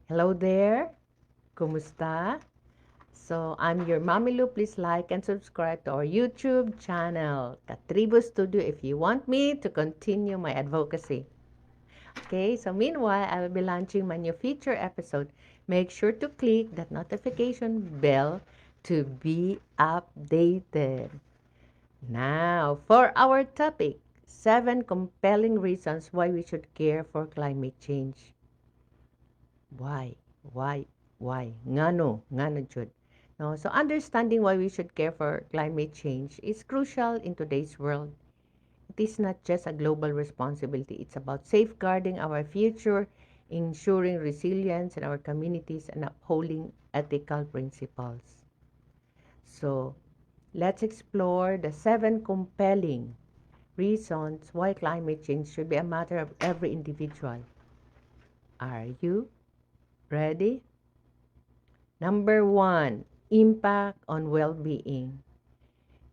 Hello there. Kumusta? So, I'm your Mommy Lou. Please like and subscribe to our YouTube channel, Katribo Studio, if you want me to continue my advocacy. Okay, so meanwhile, I will be launching my new feature episode. Make sure to click that notification bell to be updated. Now, for our topic, 7 compelling reasons why we should care for climate change. Why? Why? Why? Ngano? Ngano jud? No, so understanding why we should care for climate change is crucial in today's world. It is not just a global responsibility. It's about safeguarding our future, ensuring resilience in our communities, and upholding ethical principles. So, let's explore the 7 compelling reasons why climate change should be a matter of every individual. Are you ready? Number 1, impact on well-being.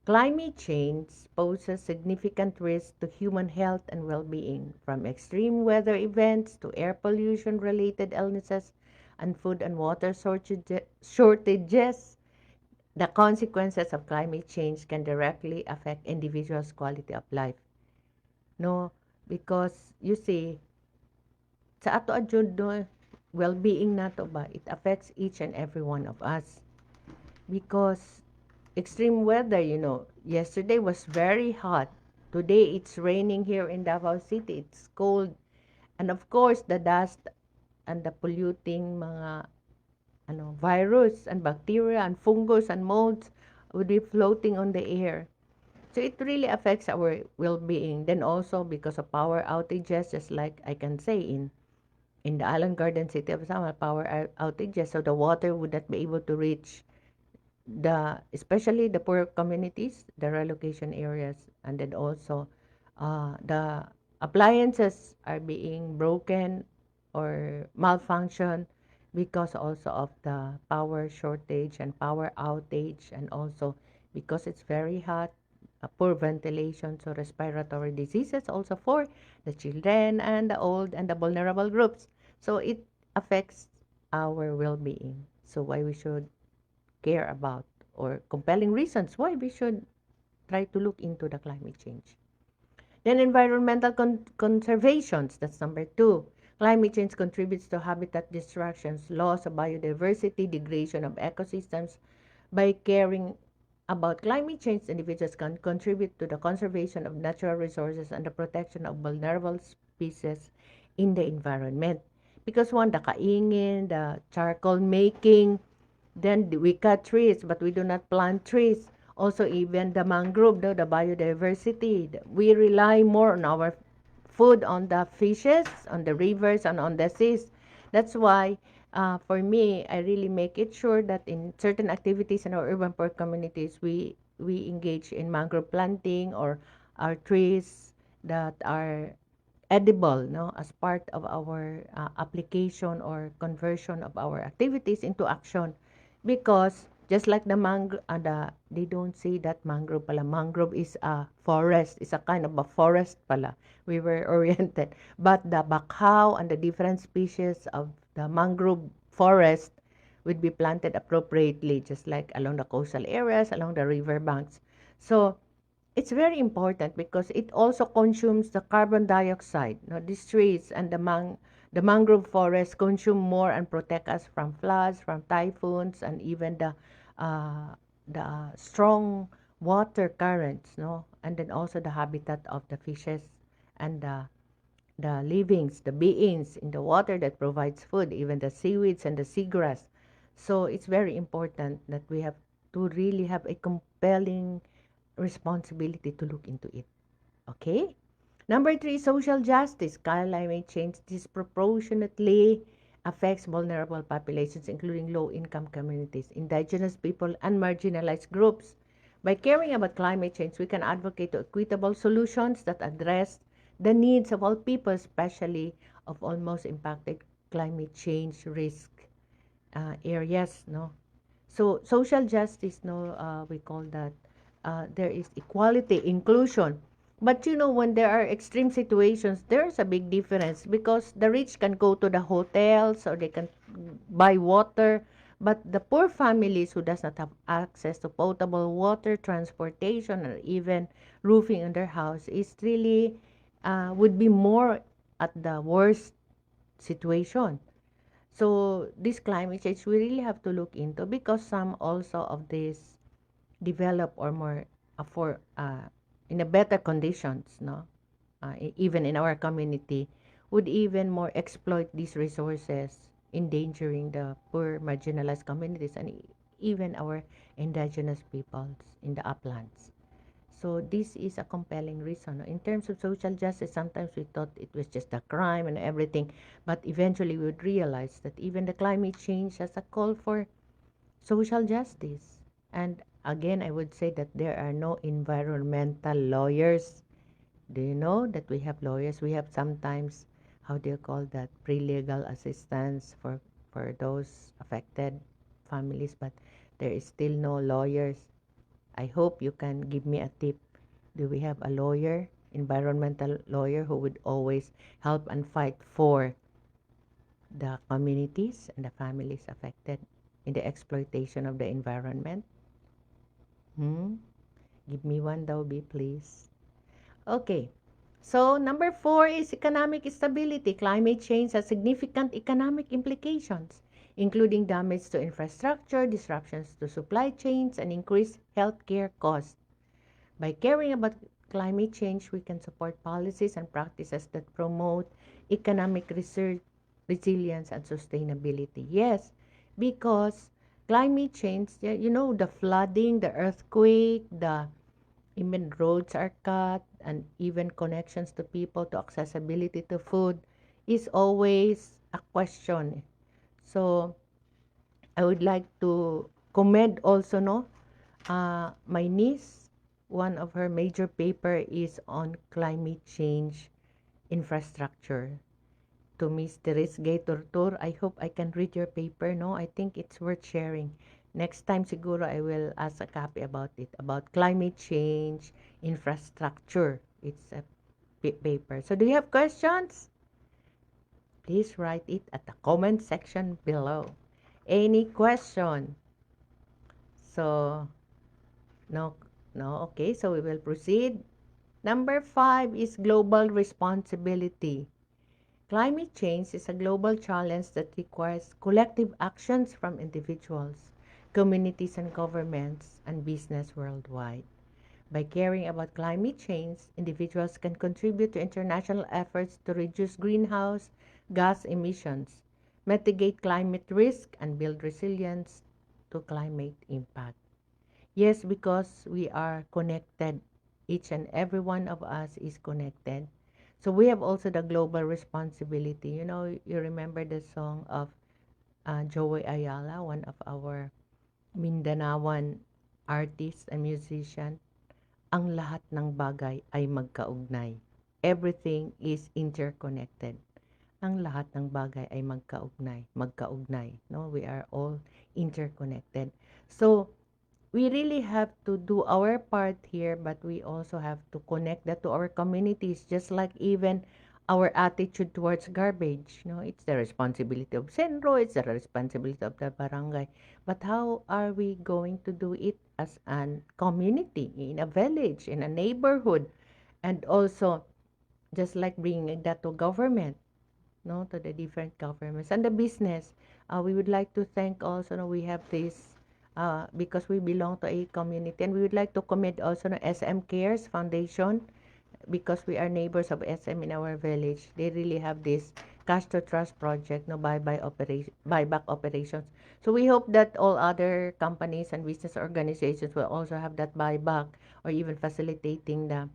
Climate change poses significant risks to human health and well-being, from extreme weather events to air pollution-related illnesses and food and water shortages. The consequences of climate change can directly affect individuals' quality of life. No, because you see, sa ato adjud no, well-being nato ba, it affects each and every one of us. Because extreme weather, yesterday was very hot. Today it's raining here in Davao City. It's cold. And of course, the dust and the polluting mga virus and bacteria and fungus and molds would be floating on the air. So it really affects our well-being. Then also because of power outages, just like I can say in the Island Garden City of Sama, power outages, so the water would not be able to reach especially the poor communities, the relocation areas, and then also the appliances are being broken or malfunction because also of the power shortage and power outage, and also because it's very hot, poor ventilation, so respiratory diseases also for the children and the old and the vulnerable groups. So it affects our well-being. So why we should care about, or compelling reasons why we should try to look into the climate change. Then environmental conservations, that's number 2. Climate change contributes to habitat destructions, loss of biodiversity, degradation of ecosystems. By caring about climate change, individuals can contribute to the conservation of natural resources and the protection of vulnerable species in the environment. Because one, the kaingin, the charcoal making, then we cut trees, but we do not plant trees. Also, even the mangrove, the biodiversity, we rely more on our food, on the fishes, on the rivers, and on the seas. That's why, for me, I really make it sure that in certain activities in our urban poor communities, we engage in mangrove planting or our trees that are edible, no, as part of our application or conversion of our activities into action. Because just like the mangrove, they don't say that mangrove pala. Mangrove is a forest, is a kind of a forest pala. We were oriented. But the bakhaw and the different species of the mangrove forest would be planted appropriately, just like along the coastal areas, along the river banks. So it's very important because it also consumes the carbon dioxide. No, these trees and the mangrove forest consume more and protect us from floods, from typhoons, and even the strong water currents. No, and then also the habitat of the fishes and the livings, the beings in the water that provides food, even the seaweeds and the seagrass. So it's very important that we have to really have a compelling responsibility to look into it. Okay? Number 3, social justice. Climate change disproportionately affects vulnerable populations, including low-income communities, indigenous people, and marginalized groups. By caring about climate change, we can advocate to equitable solutions that address the needs of all people, especially of almost impacted climate change risk areas. No, so social justice, no, we call that there is equality, inclusion. But you know, when there are extreme situations, there's a big difference because the rich can go to the hotels or they can buy water, but the poor families who does not have access to potable water, transportation, or even roofing on their house is really would be more at the worst situation. So this climate change we really have to look into because some also of these develop or more for in a better conditions, no, even in our community would even more exploit these resources, endangering the poor marginalized communities and even our indigenous peoples in the uplands. So this is a compelling reason. In terms of social justice, sometimes we thought it was just a crime and everything, but eventually we would realize that even the climate change has a call for social justice. And again, I would say that there are no environmental lawyers. Do you know that we have lawyers? We have sometimes, how do you call that, pre-legal assistance for those affected families, but there is still no lawyers. I hope you can give me a tip. Do we have a lawyer, environmental lawyer, who would always help and fight for the communities and the families affected in the exploitation of the environment? Hmm? Give me one, Dobby, please. Okay. So, number 4 is economic stability. Climate change has significant economic implications, including damage to infrastructure, disruptions to supply chains, and increased healthcare costs. By caring about climate change, we can support policies and practices that promote economic research, resilience, and sustainability. Yes, because climate change, you know, the flooding, the earthquake, the even roads are cut, and even connections to people, to accessibility to food is always a question. So I would like to commend also, no, my niece, one of her major paper is on climate change infrastructure. To Miss Therese Gay Tortur, I hope I can read your paper, no? I think it's worth sharing. Next time siguro I will ask a copy about it, about climate change infrastructure. It's a paper. So do you have questions? Please write it at the comment section below. Any question? So no, no, okay, so we will proceed. Number 5 is global responsibility. Climate change is a global challenge that requires collective actions from individuals, communities, and governments and business worldwide. By caring about climate change, individuals can contribute to international efforts to reduce greenhouse gas emissions, mitigate climate risk, and build resilience to climate impact. Yes, because we are connected. Each and every one of us is connected. So we have also the global responsibility. You know, you remember the song of Joey Ayala, one of our Mindanaoan artists and musician. Ang lahat ng bagay ay magkaugnay. Everything is interconnected. Ang lahat ng bagay ay magkaugnay. No, we are all interconnected. So we really have to do our part here, but we also have to connect that to our communities, just like even our attitude towards garbage. You know, it's the responsibility of Senro, it's the responsibility of the barangay. But how are we going to do it as a community, in a village, in a neighborhood, and also just like bringing that to government, no, to the different governments and the business. We would like to thank also, no, we have this because we belong to a community, and we would like to commend also no, SM Cares Foundation, because we are neighbors of SM in our village. They really have this cash to trust project, no, buyback operations. So we hope that all other companies and business organizations will also have that buyback, or even facilitating the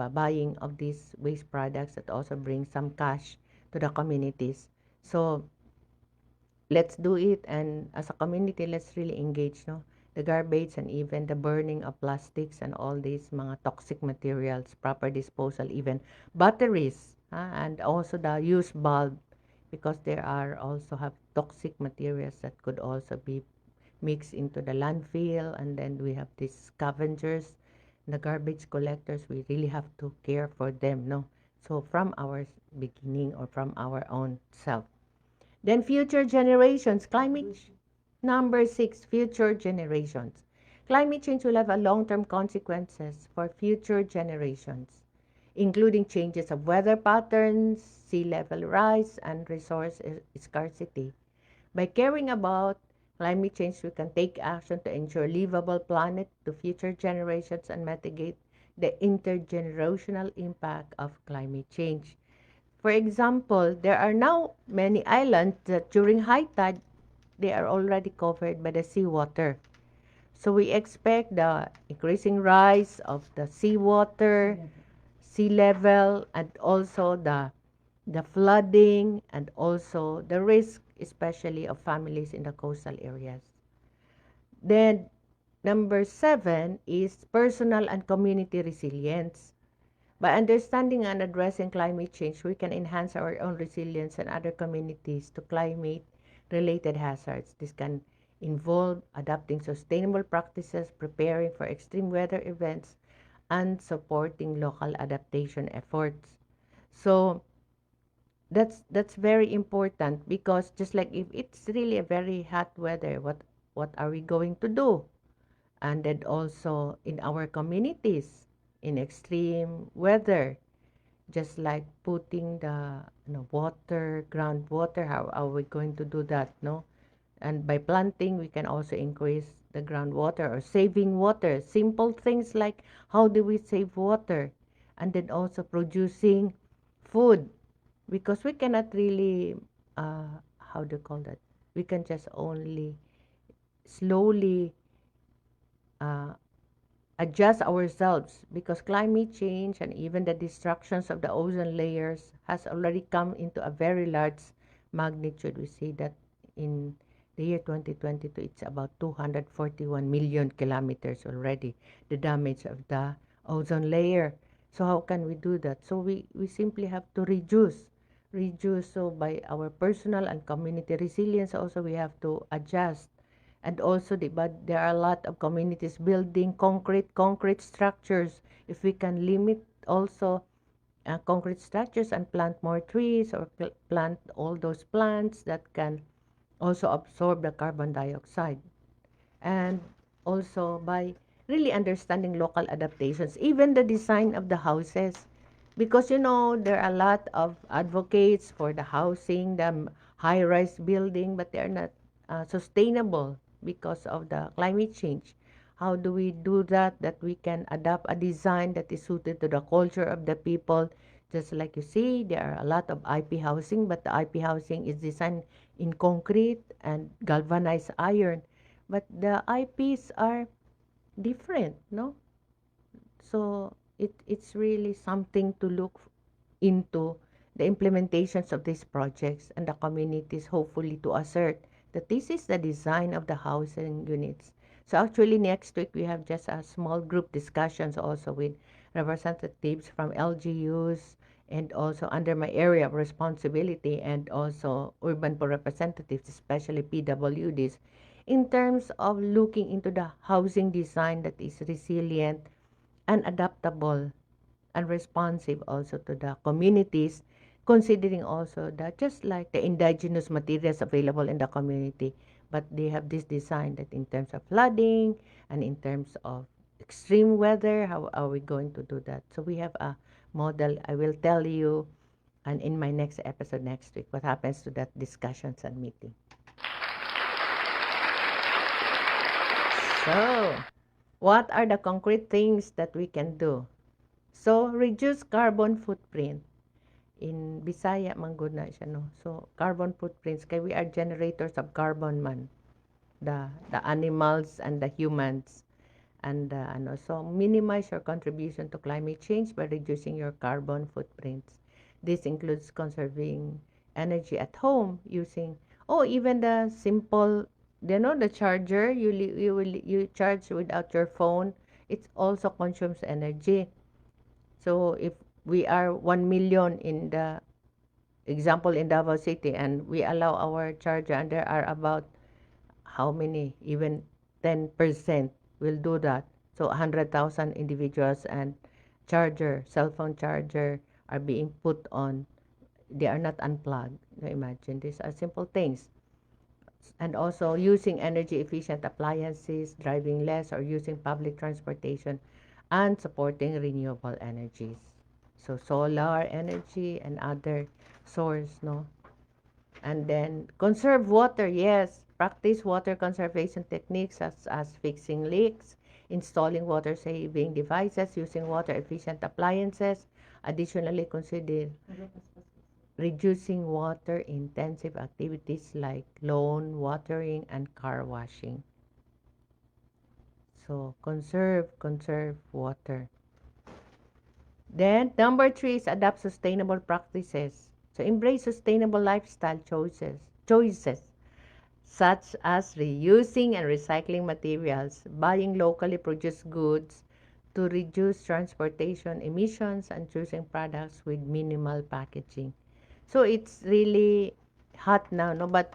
buying of these waste products that also bring some cash to the communities. So let's do it, and as a community, let's really engage, no? The garbage and even the burning of plastics and all these mga toxic materials, proper disposal, even batteries, and also the used bulb, because there are also have toxic materials that could also be mixed into the landfill, and then we have these scavengers the garbage collectors, we really have to care for them, no? So from our beginning or from our own self. Then future generations, number 6, future generations. Climate change will have a long-term consequences for future generations, including changes of weather patterns, sea level rise, and resource scarcity. By caring about climate change, we can take action to ensure livable planet to future generations and mitigate the intergenerational impact of climate change. For example, there are now many islands that during high tide, they are already covered by the seawater. So we expect the increasing rise of the seawater, sea level, and also the flooding, and also the risk, especially of families in the coastal areas. Then number 7 is personal and community resilience. By understanding and addressing climate change, we can enhance our own resilience and other communities to climate related hazards. This can involve adopting sustainable practices, preparing for extreme weather events, and supporting local adaptation efforts. So that's very important, because just like if it's really a very hot weather, what are we going to do? And then also in our communities, in extreme weather, just like putting the water, groundwater, how are we going to do that, no? And by planting, we can also increase the groundwater or saving water. Simple things like how do we save water? And then also producing food, because we cannot really, how do you call that? We can just only slowly uh, adjust ourselves, because climate change and even the destructions of the ozone layers has already come into a very large magnitude. We see that in the year 2022, it's about 241 million kilometers already, the damage of the ozone layer. So how can we do that? So we simply have to reduce. So by our personal and community resilience also, we have to adjust. And also, but there are a lot of communities building concrete structures. If we can limit also concrete structures and plant more trees, or plant all those plants that can also absorb the carbon dioxide. And also by really understanding local adaptations, even the design of the houses. Because there are a lot of advocates for the housing, the high-rise building, but they are not sustainable because of the climate change. How do we do that? That we can adapt a design that is suited to the culture of the people. Just like you see, there are a lot of IP housing, but the IP housing is designed in concrete and galvanized iron. But the IPs are different, no? So it's really something to look into the implementations of these projects, and the communities hopefully to assert that this is the design of the housing units. So actually next week we have just a small group discussions also with representatives from LGUs, and also under my area of responsibility, and also urban representatives, especially PWDs, in terms of looking into the housing design that is resilient and adaptable and responsive also to the communities, considering also that just like the indigenous materials available in the community, but they have this design that in terms of flooding and in terms of extreme weather, how are we going to do that? So we have a model. I will tell you, and in my next episode next week, what happens to that discussions and meeting. So, what are the concrete things that we can do? So, reduce carbon footprint. In Bisaya, manggod na siya, no? So, carbon footprints, kay we are generators of carbon man. The animals and the humans. And so minimize your contribution to climate change by reducing your carbon footprints. This includes conserving energy at home using, even the simple, the charger you charge without your phone. It also consumes energy. So if we are 1 million in the example in Davao City, and we allow our charger, and there are about how many, even 10% will do that. So 100,000 individuals and cell phone charger are being put on. They are not unplugged. Now imagine, these are simple things. And also using energy efficient appliances, driving less or using public transportation, and supporting renewable energies. So solar energy and other source, no? And then conserve water, yes. Practice water conservation techniques such as fixing leaks, installing water saving devices, using water efficient appliances. Additionally, consider reducing water intensive activities like lawn watering and car washing. So conserve water. Then number 3 is adopt sustainable practices. So embrace sustainable lifestyle choices such as reusing and recycling materials, buying locally produced goods to reduce transportation emissions, and choosing products with minimal packaging. So it's really hot now, no? But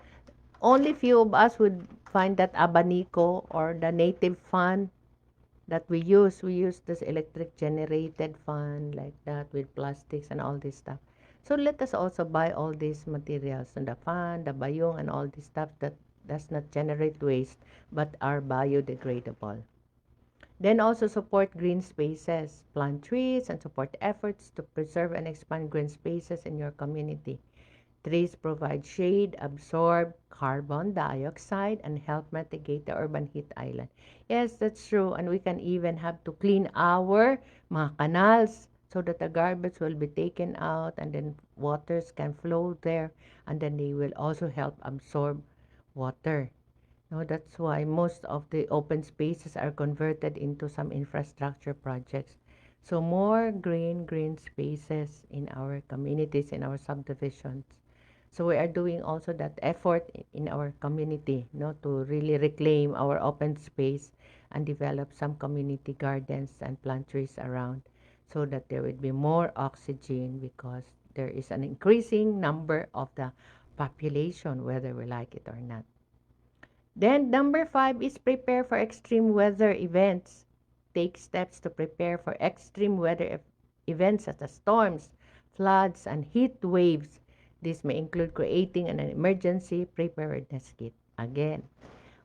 only few of us would find that abanico or the native fan that we use. We use this electric generated fan like that with plastics and all this stuff. So let us also buy all these materials and the fan, the bayong, and all this stuff that does not generate waste but are biodegradable. Then also support green spaces, plant trees, and support efforts to preserve and expand green spaces in your community. Trees provide shade, absorb carbon dioxide, and help mitigate the urban heat island. Yes, that's true. And we can even have to clean our mga canals so that the garbage will be taken out and then waters can flow there and then they will also help absorb water. No, that's why most of the open spaces are converted into some infrastructure projects. So more green spaces in our communities, in our subdivisions. So we are doing also that effort in our community, to really reclaim our open space and develop some community gardens and plant trees around so that there would be more oxygen because there is an increasing number of the population, whether we like it or not. Then number 5 is prepare for extreme weather events. Take steps to prepare for extreme weather events such as storms, floods, and heat waves. This may include creating an emergency preparedness kit. Again,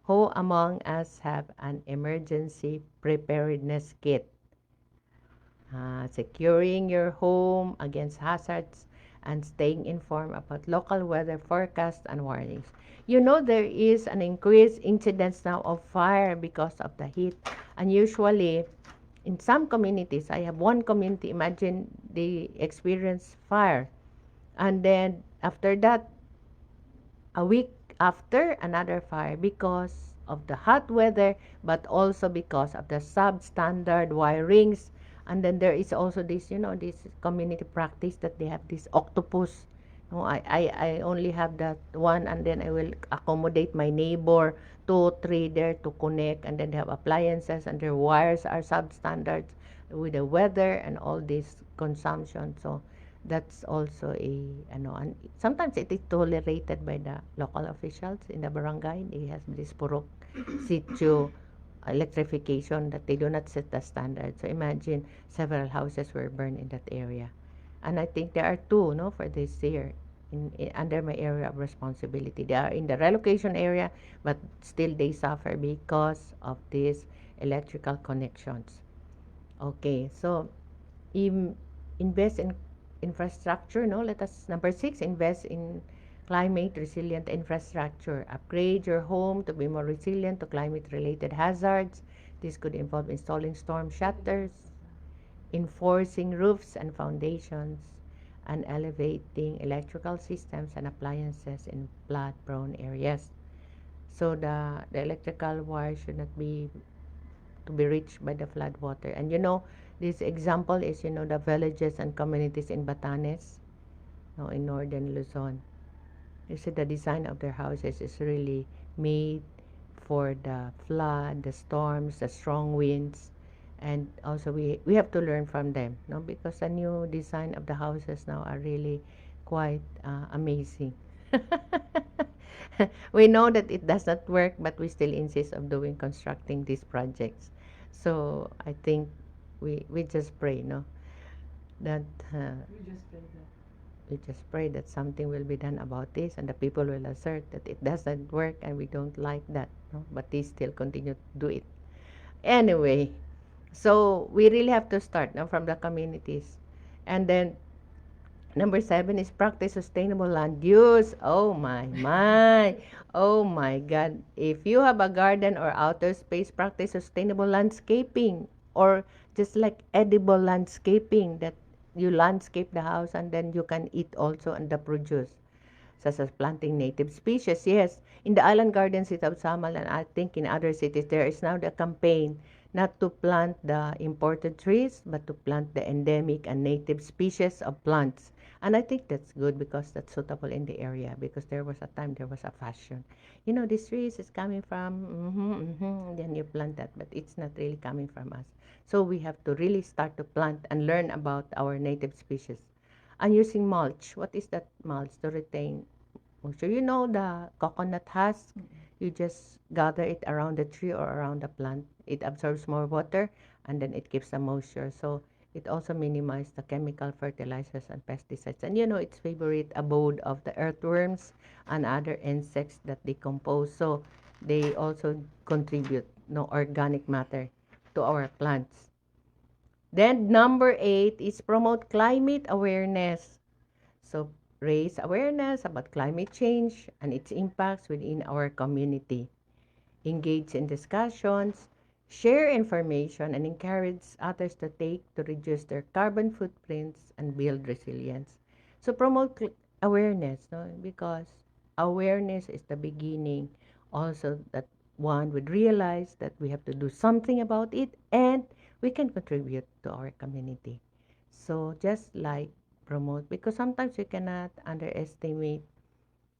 who among us have an emergency preparedness kit? Securing your home against hazards and staying informed about local weather forecasts and warnings. There is an increased incidence now of fire because of the heat. And usually, in some communities, I have one community, imagine they experience fire. And then after that, a week after, another fire because of the hot weather, but also because of the substandard wirings. And then there is also this community practice that they have this octopus. No, I only have that one, and then I will accommodate my neighbor, 2, 3 there to connect, and then they have appliances, and their wires are substandards with the weather and all this consumption. So that's also and sometimes it is tolerated by the local officials in the barangay. They have this purok sitio electrification that they do not set the standard. So imagine several houses were burned in that area. And I think there are two, no, for this year under my area of responsibility. They are in the relocation area, but still they suffer because of these electrical connections. Okay, so invest in infrastructure, no? Let us, number 6, invest in climate resilient infrastructure. Upgrade your home to be more resilient to climate related hazards. This could involve installing storm shutters, enforcing roofs and foundations, and elevating electrical systems and appliances in flood prone areas. So the electrical wire should not be to be reached by the flood water. And this example is the villages and communities in Batanes, in northern Luzon. You see the design of their houses is really made for the flood, the storms, the strong winds, and also we have to learn from them, because the new design of the houses now are really quite amazing. We know that it does not work, but we still insist of doing constructing these projects. So I think we just pray, no, that we just pray that something will be done about this, and the people will assert that it doesn't work and we don't like that, no? But they still continue to do it anyway. So we really have to start now from the communities, and then number 7 is practice sustainable land use. Oh my. Oh my God. If you have a garden or outer space, practice sustainable landscaping, or just like edible landscaping, that you landscape the house and then you can eat also and the produce, such as planting native species. Yes, in the island gardens city of Samal, and I think in other cities, there is now the campaign not to plant the imported trees, but to plant the endemic and native species of plants. And I think that's good because that's suitable in the area, because there was a time there was a fashion. You know, this trees is coming from, then you plant that, but it's not really coming from us. So we have to really start to plant and learn about our native species. And using mulch. What is that mulch? To retain moisture. You know the coconut husk? You just gather it around the tree or around the plant. It absorbs more water and then it keeps the moisture. So it also minimizes the chemical fertilizers and pesticides. And you know its favorite abode of the earthworms and other insects that decompose. So they also contribute no organic matter to our plants. Then number 8 is promote climate awareness. So raise awareness about climate change and its impacts within our community. Engage in discussions, share information, and encourage others to take to reduce their carbon footprints and build resilience. So promote awareness, no? Because awareness is the beginning. Also, that one would realize that we have to do something about it and we can contribute to our community. So just like promote, because sometimes we cannot underestimate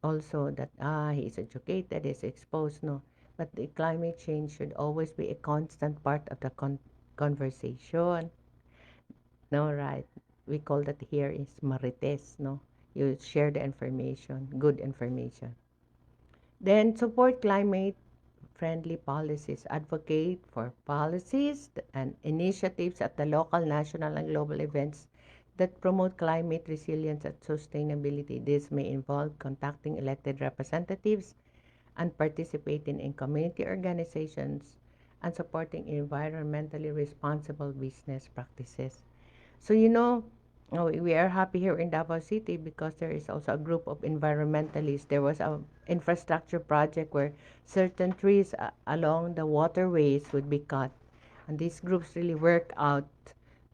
also that he is educated, he's exposed, no. But the climate change should always be a constant part of the conversation. No, right? We call that here is marites, no. You share the information, good information. Then support climate friendly policies. Advocate for policies and initiatives at the local, national, and global events that promote climate resilience and sustainability. This may involve contacting elected representatives and participating in community organizations and supporting environmentally responsible business practices. So, you know, we are happy here in Davao City because there is also a group of environmentalists. There was a infrastructure project where certain trees along the waterways would be cut. And these groups really work out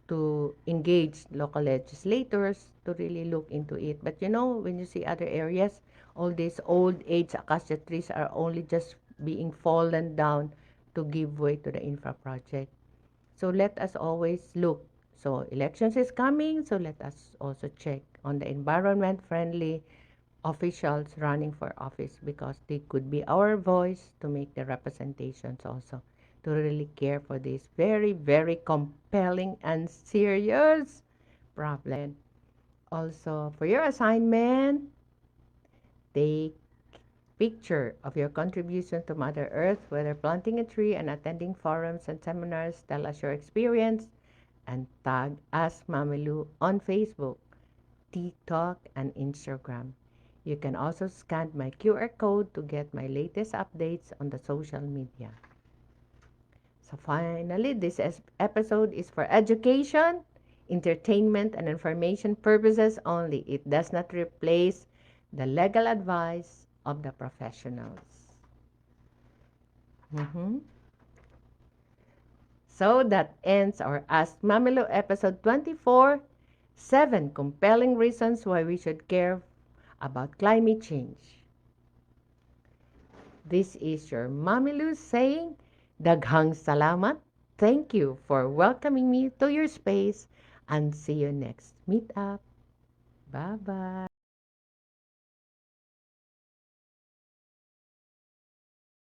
to engage local legislators to really look into it. But you know, when you see other areas, all these old age acacia trees are only just being fallen down to give way to the infra project. So let us always look. So elections is coming, so let us also check on the environment friendly officials running for office, because they could be our voice to make the representations also, to really care for this very, very compelling and serious problem. Also, for your assignment, take picture of your contribution to Mother Earth, whether planting a tree and attending forums and seminars. Tell us your experience and tag Ask Mamilu on Facebook, TikTok, and Instagram. You can also scan my QR code to get my latest updates on the social media. So finally, this episode is for education, entertainment, and information purposes only. It does not replace the legal advice of the professionals. Mhm. So that ends our Ask Mamilo episode 24, 7 compelling reasons why we should care about climate change. This is your Mamilu saying, Daghang salamat. Thank you for welcoming me to your space, and see you next meetup. Bye-bye.